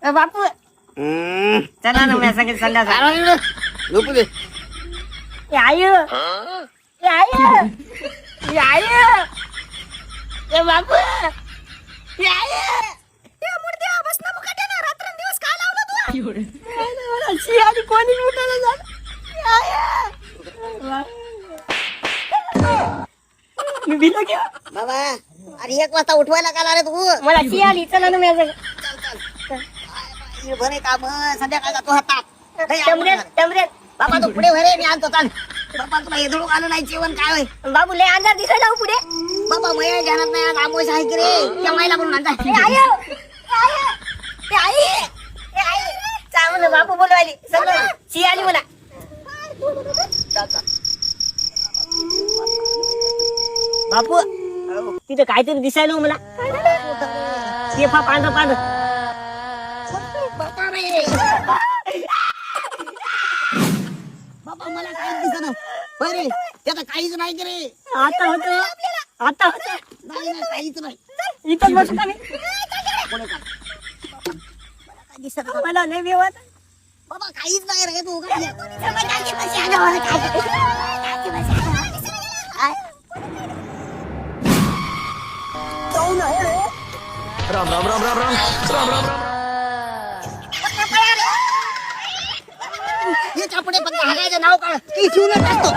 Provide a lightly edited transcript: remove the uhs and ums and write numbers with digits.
बापू चला ना मी सगळे संध्याकाळ झोपू दे. आय बापू कोणी मी भिलो क्या बाबा अरे 1 वाजता उठवायला का रे तू? मला शी आली चला ना मी भरे काम संध्याकाळ जातो हातात. टमरे बाबा तू पुढे भरे मी आणतो चाल. बाबा तुला हेदळू आलं नाही जेवण काय होय? बाबू लय अंधार दिसायला हो पुढे बाबा मया ध्यानात नाही आज आमोश आहे की रे त्या माईला म्हणून आणता. चांगलं बापू बोलवायली सगळं शी आली मला बापू तिथं काहीतरी दिसायला हो मला ते पांढर बाबा रे बाबा मला काय दिसत बरे त्याचं काहीच नाही की रे. आता होत नाही नाही काहीच नाही. इथं बसू का मी कोणी काय दिसत मला लय बेवात बाबा काहीच नाही रे तू काय राम राम राम राम राम राम राम राम. हे चापडे फक्त हागायचं नाव काढ की शिवलं टाकतो.